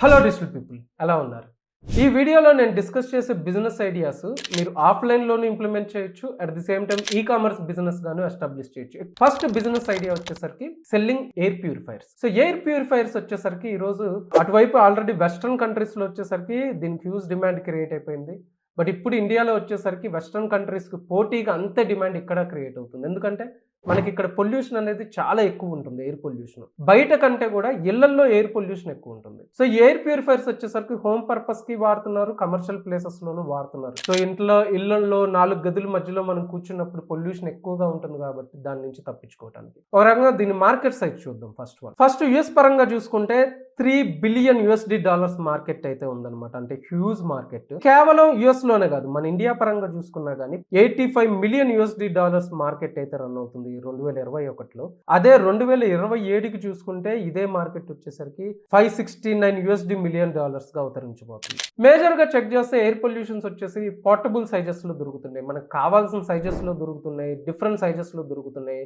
Hello digital people ఎలా ఉన్నారు? ఈ వీడియోలో నేను డిస్కస్ చేసే బిజినెస్ ఐడియాస్ మీరు ఆఫ్లైన్లోనే ఇంప్లిమెంట్ చేయొచ్చు, at the same time e commerce business గాను ఎస్టాబ్లిష్ చేయొచ్చు. ఫస్ట్ బిజినెస్ ఐడియా వచ్చేసరికి selling air purifiers. So air purifiers వచ్చేసరికి ఈరోజు అటువైపు ఆల్రెడీ వెస్ట్రన్ కంట్రీస్లో వచ్చేసరికి దీనికి హ్యూజ్ డిమాండ్ క్రియేట్ అయిపోయింది. బట్ ఇప్పుడు ఇండియాలో వచ్చేసరికి వెస్ట్రన్ కంట్రీస్కి పోటీగా అంతే డిమాండ్ ఇక్కడ క్రియేట్ అవుతుంది. ఎందుకంటే మనకి ఇక్కడ పొల్యూషన్ అనేది చాలా ఎక్కువ ఉంటుంది. ఎయిర్ పొల్యూషన్ బయట కంటే కూడా ఇళ్లల్లో ఎయిర్ పొల్యూషన్ ఎక్కువ ఉంటుంది. సో ఎయిర్ ప్యూరిఫైర్స్ వచ్చేసరికి హోమ్ పర్పస్ కి వాడుతున్నారు, కమర్షియల్ ప్లేసెస్ లోనూ వాడుతున్నారు. సో ఇళ్లలో 4 గదుల మధ్యలో మనం కూర్చున్నప్పుడు పొల్యూషన్ ఎక్కువగా ఉంటుంది కాబట్టి దాని నుంచి తప్పించుకోవడానికి ఒక రకంగా దీని మార్కెట్ సైజ్ చూద్దాం. ఫస్ట్ యుఎస్ పరంగా చూసుకుంటే $3 బిలియన్ మార్కెట్ అయితే ఉందన్నమాట. అంటే హ్యూజ్ మార్కెట్. కేవలం యుఎస్ లోనే కాదు, మన ఇండియా పరంగా చూసుకున్నా కానీ $85 మిలియన్ మార్కెట్ అయితే రన్ అవుతుంది 2021లో. అదే 2027కి చూసుకుంటే ఇదే మార్కెట్ వచ్చేసరికి $569 మిలియన్ గా అవతరించబోతుంది. మేజర్ గా చెక్ చేస్తే ఎయిర్ పొల్యూషన్స్ వచ్చేసి పోర్టబుల్ సైజెస్ లో దొరుకుతున్నాయి, మనకు కావాల్సిన సైజెస్ లో దొరుకుతున్నాయి, డిఫరెంట్ సైజెస్ లో దొరుకుతున్నాయి.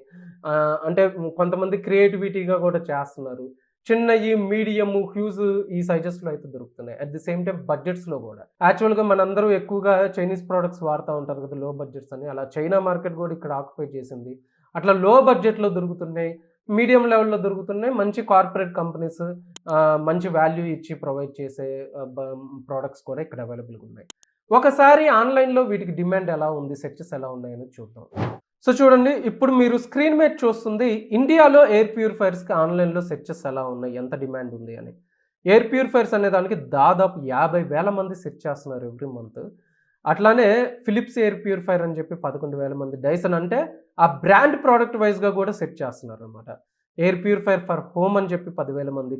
అంటే కొంతమంది క్రియేటివిటీగా కూడా చేస్తున్నారు. చిన్నవి, మీడియం, హ్యూజ్ ఈ సైజెస్లో అయితే దొరుకుతున్నాయి. అట్ ది సేమ్ టైం బడ్జెట్స్లో కూడా. యాక్చువల్గా మనందరూ ఎక్కువగా చైనీస్ ప్రోడక్ట్స్ వాడుతూ ఉంటారు కదా, లో బడ్జెట్స్ అని. అలా చైనా మార్కెట్ కూడా ఇక్కడ ఆక్యుపై చేసింది. అట్లా లో బడ్జెట్లో దొరుకుతున్నాయి, మీడియం లెవెల్లో దొరుకుతున్నాయి. మంచి కార్పొరేట్ కంపెనీస్ మంచి వాల్యూ ఇచ్చి ప్రొవైడ్ చేసే ప్రోడక్ట్స్ కూడా ఇక్కడ అవైలబుల్గా ఉన్నాయి. ఒకసారి ఆన్లైన్లో వీటికి డిమాండ్ ఎలా ఉంది, సెర్చెస్ ఎలా ఉన్నాయని చూద్దాం. సో చూడండి, ఇప్పుడు మీరు స్క్రీన్ మీద చూస్తుంది ఇండియాలో ఎయిర్ ప్యూరిఫైర్స్కి ఆన్లైన్లో సెర్చెస్ ఎలా ఉన్నాయి, ఎంత డిమాండ్ ఉంది అని. ఎయిర్ ప్యూరిఫైర్స్ అనే దానికి దాదాపు 50,000 మంది సెర్చ్ చేస్తున్నారు ఎవ్రీ మంత్. అట్లానే ఫిలిప్స్ ఎయిర్ ప్యూరిఫైర్ అని చెప్పి 11,000 మంది, డైసన్ అంటే ఆ బ్రాండ్ ప్రోడక్ట్ వైజ్గా కూడా సెర్చ్ చేస్తున్నారు అనమాట. ఎయిర్ ప్యూరిఫైర్ ఫర్ హోమ్ అని చెప్పి 10,000 మంది.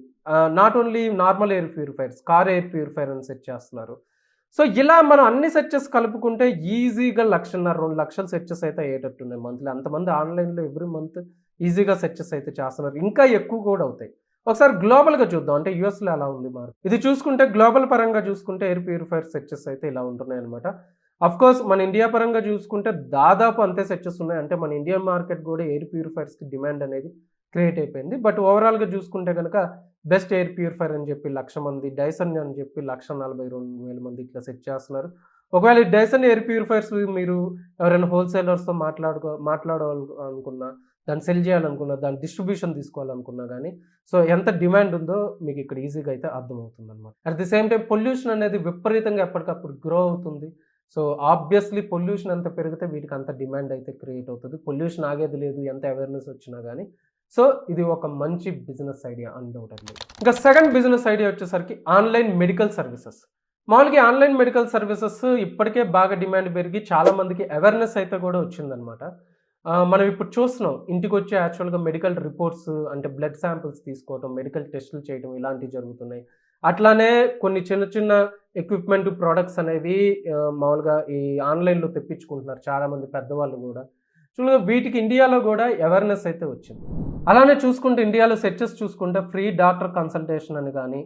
Not only normal air purifiers, car air purifier అని సెర్చ్ చేస్తున్నారు. సో ఇలా మనం అన్ని సెర్చెస్ కలుపుకుంటే ఈజీగా 1,50,000-2 లక్షల సెర్చెస్ అయితే అయ్యేటట్టున్నాయి మంత్లీ. అంతమంది ఆన్లైన్లో ఎవ్రీ మంత్ ఈజీగా సెర్చెస్ అయితే చేస్తున్నారు, ఇంకా ఎక్కువ కూడా అవుతాయి. ఒకసారి గ్లోబల్గా చూద్దాం, అంటే యూఎస్లో ఎలా ఉంది మార్కెట్. ఇది చూసుకుంటే గ్లోబల్ పరంగా చూసుకుంటే ఎయిర్ ప్యూరిఫైర్ సెర్చెస్ అయితే ఇలా ఉంటున్నాయి అనమాట. కోర్స్ మన ఇండియా పరంగా చూసుకుంటే దాదాపు అంతే సెర్చెస్ ఉన్నాయి. అంటే మన ఇండియన్ మార్కెట్ కూడా ఎయిర్ ప్యూరిఫైర్స్కి డిమాండ్ అనేది క్రియేట్ అయిపోయింది. బట్ ఓవరాల్గా చూసుకుంటే కనుక బెస్ట్ ఎయిర్ ప్యూరిఫైర్ అని చెప్పి 1,00,000 మంది, డైసన్ అని చెప్పి 1,42,000 మంది ఇట్లా సెట్ చేస్తున్నారు. ఒకవేళ ఈ డైసన్ ఎయిర్ ప్యూరిఫైర్స్ మీరు ఎవరైనా హోల్సేలర్స్తో మాట్లాడాలనుకున్నా, దాన్ని సెల్ చేయాలనుకున్నా, దాని డిస్ట్రిబ్యూషన్ తీసుకోవాలనుకున్నా కానీ సో ఎంత డిమాండ్ ఉందో మీకు ఇక్కడ ఈజీగా అయితే అర్థమవుతుంది అనమాట. At the same time pollution అనేది విపరీతంగా ఎప్పటికప్పుడు గ్రో అవుతుంది. సో ఆబ్వియస్లీ పొల్యూషన్ ఎంత పెరిగితే వీటికి అంత డిమాండ్ అయితే క్రియేట్ అవుతుంది. పొల్యూషన్ ఆగేది లేదు ఎంత అవేర్నెస్ వచ్చినా కానీ. సో ఇది ఒక మంచి బిజినెస్ ఐడియా అన్డౌటెడ్లీ. ఇంకా సెకండ్ బిజినెస్ ఐడియా వచ్చేసరికి ఆన్లైన్ మెడికల్ సర్వీసెస్. మామూలుగా ఆన్లైన్ మెడికల్ సర్వీసెస్ ఇప్పటికే బాగా డిమాండ్ పెరిగి చాలామందికి అవేర్నెస్ అయితే కూడా వచ్చిందనమాట. మనం ఇప్పుడు చూస్తున్నాం, ఇంటికి వచ్చి యాక్చువల్గా మెడికల్ రిపోర్ట్స్ అంటే బ్లడ్ శాంపిల్స్ తీసుకోవటం, మెడికల్ టెస్టులు చేయడం ఇలాంటివి జరుగుతున్నాయి. అట్లానే కొన్ని చిన్న చిన్న ఎక్విప్మెంట్ ప్రోడక్ట్స్ అనేవి మామూలుగా ఈ ఆన్లైన్లో తెప్పించుకుంటున్నారు చాలామంది పెద్దవాళ్ళు కూడా. చూడండి, వీటికి ఇండియాలో కూడా అవేర్నెస్ అయితే వచ్చింది. అలానే చూసుకుంటే ఇండియాలో సెర్చెస్ చూసుకుంటే ఫ్రీ డాక్టర్ కన్సల్టేషన్ అని కానీ,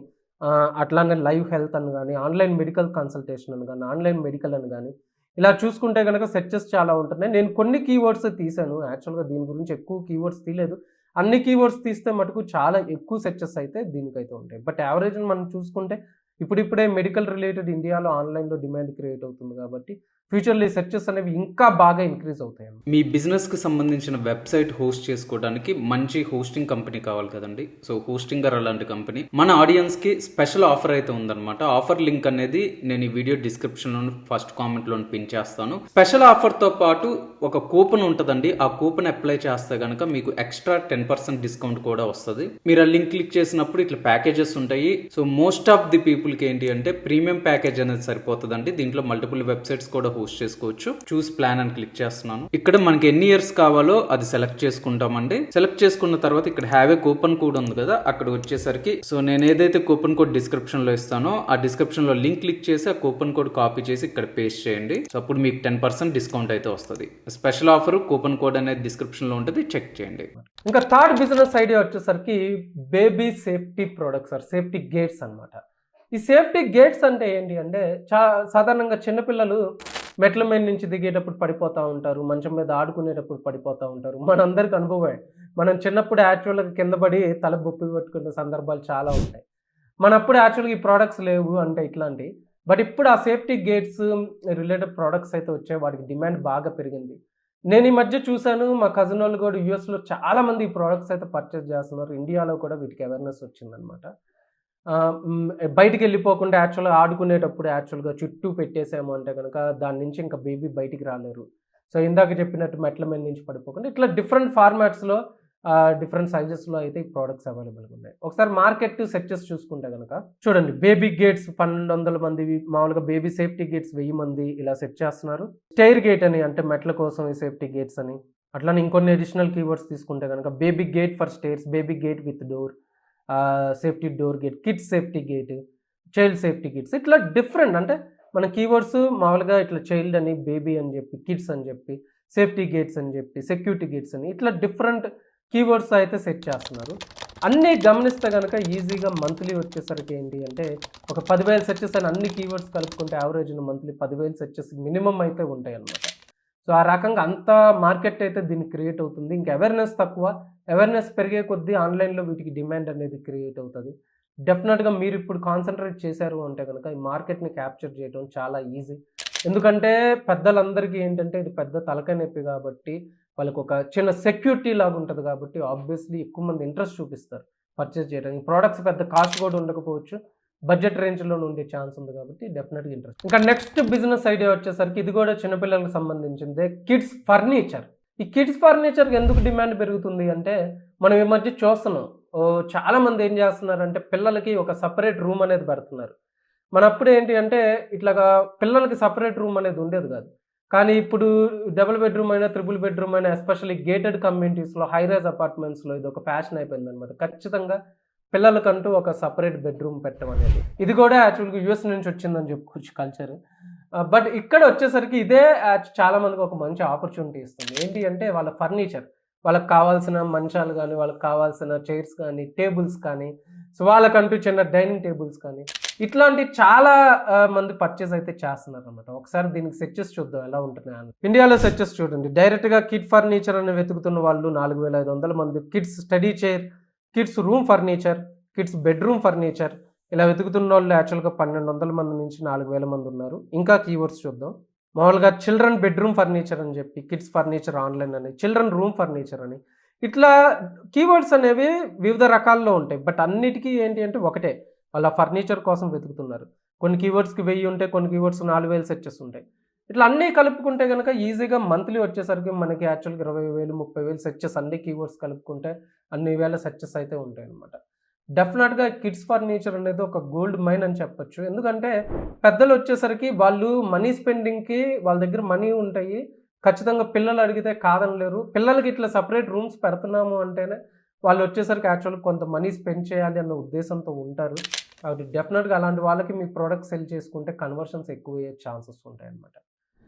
అట్లానే లైవ్ హెల్త్ అని కానీ, ఆన్లైన్ మెడికల్ కన్సల్టేషన్ అని కానీ, ఆన్లైన్ మెడికల్ అని కానీ, ఇలా చూసుకుంటే కనుక సెర్చెస్ చాలా ఉంటున్నాయి. నేను కొన్ని కీవర్డ్స్ తీసాను, యాక్చువల్గా దీని గురించి ఎక్కువ కీవర్డ్స్ తీయలేదు. అన్ని కీవర్డ్స్ తీస్తే మటుకు చాలా ఎక్కువ సెర్చెస్ అయితే దీనికైతే ఉంటాయి. బట్ యావరేజ్ మనం చూసుకుంటే ఇప్పుడిప్పుడే మెడికల్ రిలేటెడ్ ఇండియాలో ఆన్లైన్లో డిమాండ్ క్రియేట్ అవుతుంది కాబట్టి ఫ్యూచర్లో ఈ సెర్చెస్ అనేవి ఇంకా బాగా ఇంక్రీజ్ అవుతాయి. మీ బిజినెస్కి సంబంధించిన వెబ్సైట్ హోస్ట్ చేసుకోవడానికి మంచి హోస్టింగ్ కంపెనీ కావాలి కదండి. సో హోస్టింగర్ అలాంటి కంపెనీ మన ఆడియన్స్కి స్పెషల్ ఆఫర్ అయితే ఉందన్నమాట. ఆఫర్ లింక్ అనేది నేను ఈ వీడియో డిస్క్రిప్షన్లో ఫస్ట్ కామెంట్లో పిన్ చేస్తాను. స్పెషల్ ఆఫర్తో పాటు ఒక కూపన్ ఉంటుందండి. ఆ కూపన్ అప్లై చేస్తే కనుక మీకు ఎక్స్ట్రా 10% డిస్కౌంట్ కూడా వస్తుంది. మీరు ఆ లింక్ క్లిక్ చేసినప్పుడు ఇట్లా ప్యాకేజెస్ ఉంటాయి. సో మోస్ట్ ఆఫ్ ది పీపుల్కి ఏంటి అంటే ప్రీమియం ప్యాకేజ్ అనేది సరిపోతుందండి. దీంట్లో మల్టిపుల్ వెబ్సైట్స్ కూడా హోస్ట్ చేసుకోవచ్చు. చూస్ ప్లాన్ అని క్లిక్ చేస్తున్నాను. ఇక్కడ మనకి ఎన్ని ఇయర్స్ కావాలో అది సెలెక్ట్ చేసుకుంటామండి. సెలెక్ట్ చేసుకున్న తర్వాత ఇక్కడ హ్యావ్ ఏ కూపన్ కోడ్ ఉంది కదా, అక్కడ వచ్చేసరికి సో నేను ఏదైతే కూపన్ కోడ్ డిస్క్రిప్షన్ లో ఇస్తానో ఆ డిస్క్రిప్షన్ లో లింక్ క్లిక్ చేసి ఆ కూపన్ కోడ్ కాపీ చేసి ఇక్కడ పేస్ట్ చేయండి. సో అప్పుడు మీకు 10% డిస్కౌంట్ అయితే వస్తుంది. స్పెషల్ ఆఫర్ కూపన్ కోడ్ అనేది డిస్క్రిప్షన్ లో ఉంటుంది, చెక్ చేయండి. ఇంకా థర్డ్ బిజినెస్ ఐడియా వచ్చేసరికి baby safety products or safety gates అనమాట. ఈ సేఫ్టీ గేట్స్ అంటే ఏంటి అంటే సాధారణంగా చిన్నపిల్లలు మెట్ల మీద నుంచి దిగేటప్పుడు పడిపోతూ ఉంటారు, మంచం మీద ఆడుకునేటప్పుడు పడిపోతూ ఉంటారు. మనందరికి అనుభవమే. మనం చిన్నప్పుడు యాక్చువల్గా కింద పడి తల బొప్పి పెట్టుకునే సందర్భాలు చాలా ఉంటాయి. మనప్పుడు యాక్చువల్గా ఈ ప్రోడక్ట్స్ లేవు అంటే ఇట్లాంటి. బట్ ఇప్పుడు ఆ సేఫ్టీ గేట్స్ రిలేటెడ్ ప్రోడక్ట్స్ అయితే వచ్చాయి. వాటికి డిమాండ్ బాగా పెరిగింది. నేను ఈ మధ్య చూసాను మా కజిన్ వాళ్ళు కూడా యూఎస్‌లో చాలామంది ఈ ప్రోడక్ట్స్ అయితే పర్చేస్ చేస్తున్నారు. ఇండియాలో కూడా వీటికి అవేర్‌నెస్ వచ్చిందనమాట. బయటికెళ్ళిపోకుండా యాక్చువల్‌గా ఆడుకునేటప్పుడు యాక్చువల్‌గా చుట్టూ పెట్టేసాము అంటే గనక దాని నుంచి ఇంకా బేబీ బయటికి రాలేరు. సో, ఇందాక చెప్పినట్టు మెట్ల మీద నుంచి పడిపోకుండా ఇట్లా డిఫరెంట్ ఫార్మాట్స్‌లో డిఫరెంట్ సైజెస్‌లో అయితే ఈ ప్రొడక్ట్స్ అవైలబుల్‌గా ఉన్నాయి. ఒకసారి మార్కెట్ సెర్చెస్ చూసుకుంటే గనక చూడండి బేబీ గేట్స్ 1200 మందివి, మామూలుగా బేబీ సేఫ్టీ గేట్స్ 1000 మంది ఇలా సెట్ చేస్తున్నారు. స్టెయిర్ గేట్ అని అంటే మెట్ల కోసం ఈ సేఫ్టీ గేట్స్ అని. అట్లనే ఇంకొన్ని అడిషనల్ కీవర్డ్స్ తీసుకుంటే గనక baby gate for stairs, baby gate with door, safety door gate, kids safety gate, child safety gates ఇట్లా డిఫరెంట్ అంటే మన కీవర్డ్స్ మామూలుగా ఇట్లా చైల్డ్ అని, బేబీ అని చెప్పి, కిడ్స్ అని చెప్పి, సేఫ్టీ గేట్స్ అని చెప్పి, సెక్యూరిటీ గేట్స్ అని ఇట్లా డిఫరెంట్ కీవర్డ్స్ అయితే సెట్ చేస్తున్నారు. అన్నీ గమనిస్తే గనక ఈజీగా మంత్లీ వచ్చేసరికి ఏంటి అంటే ఒక 10,000 సెర్చెస్ అని అన్ని కీవర్డ్స్ కలుపుకుంటే యావరేజ్‌న మంత్లీ 10,000 సెర్చెస్ మినిమమ్ అయితే ఉంటాయన్నమాట. సో, ఆ రకంగా అంత మార్కెట్ అయితే దీనికి క్రియేట్ అవుతుంది. ఇంకా అవేర్‌నెస్ తక్కువ. అవేర్‌నెస్ పెరిగే కొద్దీ ఆన్‌లైన్‌లో వీటికి డిమాండ్ అనేది క్రియేట్ అవుతది. డెఫినిట్‌గా మీరిప్పుడు కాన్సంట్రేట్ చేశారు అంటే గనక ఈ మార్కెట్‌ని క్యాప్చర్ చేయడం చాలా ఈజీ. ఎందుకంటే పెద్దలందరికీ ఏంటంటే ఇది పెద్ద తలకాయ నొప్పి కాబట్టి వాళ్ళకొక చిన్న సెక్యూరిటీ లాగా ఉంటది కాబట్టి ఆబ్వియస్‌లీ ఎక్కువ మంది ఇంట్రెస్ట్ చూపిస్తారు పర్చేస్ చేయడానికి. ప్రొడక్ట్స్ పెద్ద కాస్ట్ కూడా ఉండకపోవచ్చు. బడ్జెట్ రేంజ్‌లోనే ఉండే ఛాన్స్ ఉంది కాబట్టి డెఫినిట్‌గా ఇంట్రెస్ట్. ఇంకా నెక్స్ట్ బిజినెస్ ఐడియా వచ్చేసరికి ఇది కూడా చిన్న పిల్లలకు సంబంధించిందే కిడ్స్ ఫర్నిచర్. ఈ కిడ్స్ ఫర్నిచర్‌కి ఎందుకు డిమాండ్ పెరుగుతుంది అంటే మనం ఈ మధ్య చూస్తున్నాం. చాలామంది ఏం చేస్తున్నారంటే పిల్లలకి ఒక సెపరేట్ రూమ్ అనేది పెడుతున్నారు. మనప్పుడు ఏంటి అంటే ఇట్లాగా పిల్లలకి సెపరేట్ రూమ్ అనేది ఉండేది కాదు. కానీ ఇప్పుడు డబుల్ బెడ్‌రూమ్ అయినా, త్రిపుల్ బెడ్‌రూమ్ అయినా ఎస్పెషల్లీ గేటెడ్ కమ్యూనిటీస్‌లో, హై రైజ్ అపార్ట్మెంట్స్‌లో ఇదొక ఫ్యాషన్ అయిపోయిందనమాట. ఖచ్చితంగా పిల్లలకంటూ ఒక సెపరేట్ బెడ్‌రూమ్ పెట్టడం అనేది. ఇది కూడా యాక్చువల్‌గా యూఎస్ నుంచి వచ్చిందని చెప్పుకోవచ్చు కల్చర్. బట్ ఇక్కడ వచ్చేసరికి ఇదే చాలా మందికి ఒక మంచి ఆపర్చునిటీ ఇస్తుంది. ఏంటి అంటే వాళ్ళ ఫర్నిచర్, వాళ్ళకి కావాల్సిన మంచాలు గానీ, వాళ్ళకి కావాల్సిన చైర్స్ కానీ, టేబుల్స్ కానీ, సో వాళ్ళకంటూ చిన్న డైనింగ్ టేబుల్స్ కానీ, ఇట్లాంటి చాలా మంది పర్చేస్ అయితే చేస్తున్నారనమాట. ఒకసారి దీనికి సెర్చెస్ చూద్దాం ఎలా ఉంటున్నాయని. ఇండియాలో సెర్చెస్ చూడండి. డైరెక్ట్‌గా కిడ్ ఫర్నిచర్ అని వెతుకుతున్న వాళ్ళు 4,500 మంది, kids study chair, kids room furniture, kids bedroom furniture ఇలా వెతుకుతున్నోళ్ళు యాక్చువల్‌గా 1,200 మంది నుంచి 4,000 మంది ఉన్నారు. ఇంకా కీవర్డ్స్ చూద్దాం. మామూలుగా చిల్డ్రన్ బెడ్‌రూమ్ ఫర్నిచర్ అని చెప్పి, కిడ్స్ ఫర్నిచర్ ఆన్‌లైన్ అని, చిల్డ్రన్ రూమ్ ఫర్నిచర్ అని ఇట్లా కీవర్డ్స్ అనేవి వివిధ రకాల్లో ఉంటాయి. బట్ అన్నిటికి ఏంటి అంటే ఒకటే. వాళ్ళ ఫర్నిచర్ కోసం వెతుకుతున్నారు. కొన్ని కీవర్డ్స్‌కి 1000 ఉంటాయి. కొన్ని కీవర్డ్స్ 4,000 సెర్చెస్ ఉంటాయి. ఇట్లా అన్నీ కలుపుకుంటే గనక ఈజీగా మంత్లీ వచ్చేసరికి మనకి యాక్చువల్‌గా 20,000, 30,000 సెర్చెస్ అన్ని కీవర్డ్స్ కలుపుకుంటే అన్ని వేల సెర్చెస్ అయితే ఉంటాయన్నమాట. డెఫినిట్‌గా కిడ్స్ ఫర్నిచర్ అనేది ఒక గోల్డ్ మైన్ అని చెప్పొచ్చు. ఎందుకంటే పెద్దలొచ్చేసరికి వాళ్ళు మనీ స్పెండింగ్‌కి వాళ్ళ దగ్గర మనీ ఉంటాయి. ఖచ్చితంగా పిల్లలు అడిగితే కాదనలేరు. పిల్లలకి ఇట్లా సెపరేట్ రూమ్స్ పెడుతున్నాము అంటేనే వాళ్ళొచ్చేసరికి యాక్చువల్‌గా కొంత మనీ స్పెండ్ చేయాలి అన్న ఉద్దేశంతో ఉంటారు. కాబట్టి డెఫినిట్‌గా అలాంటి వాళ్ళకి మీ ప్రొడక్ట్ సెల్ చేసుకుంటే కన్వర్షన్స్ ఎక్కువయ్యే ఛాన్సెస్ ఉంటాయన్నమాట.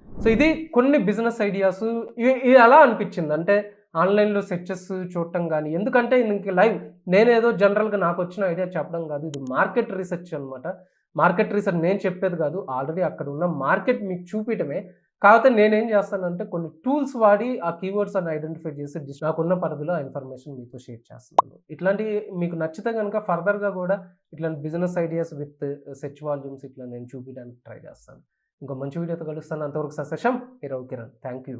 సో, ఇది కొన్ని బిజినెస్ ఐడియాసు. ఇది ఎలా అనిపిచ్చింది అంటే ఆన్‌లైన్‌లో సెర్చెస్ చూడటం గాని, ఎందుకంటే ఇంక లైవ్ నేనేదో జనరల్‌గా నాకొచ్చిన ఐడియా చెప్పడం కాదు. ఇది మార్కెట్ రీసెర్చ్ అనమాట. మార్కెట్ రీసెర్చ్ నేను చెప్పేది కాదు. ఆల్రెడీ అక్కడ ఉన్న మార్కెట్ మీకు చూపియటమే. కాకపోతే నేనేం చేస్తానంటే కొన్ని టూల్స్ వాడి ఆ కీవర్డ్స్ అని ఐడెంటిఫై చేసి నాకున్న పరిధిలో ఆ ఇన్ఫర్మేషన్ మీతో షేర్ చేస్తున్నాను. ఇట్లాంటివి మీకు నచ్చితే గనుక ఫర్దర్‌గా కూడా ఇట్లాంటి business ideas with search volumes ఇట్లా నేను చూపియడానికి ట్రై చేస్తాను. ఇంకో మంచి వీడియోతో కలుస్తాను. అంతవరకు సశేషం. కిరణ్. Thank you.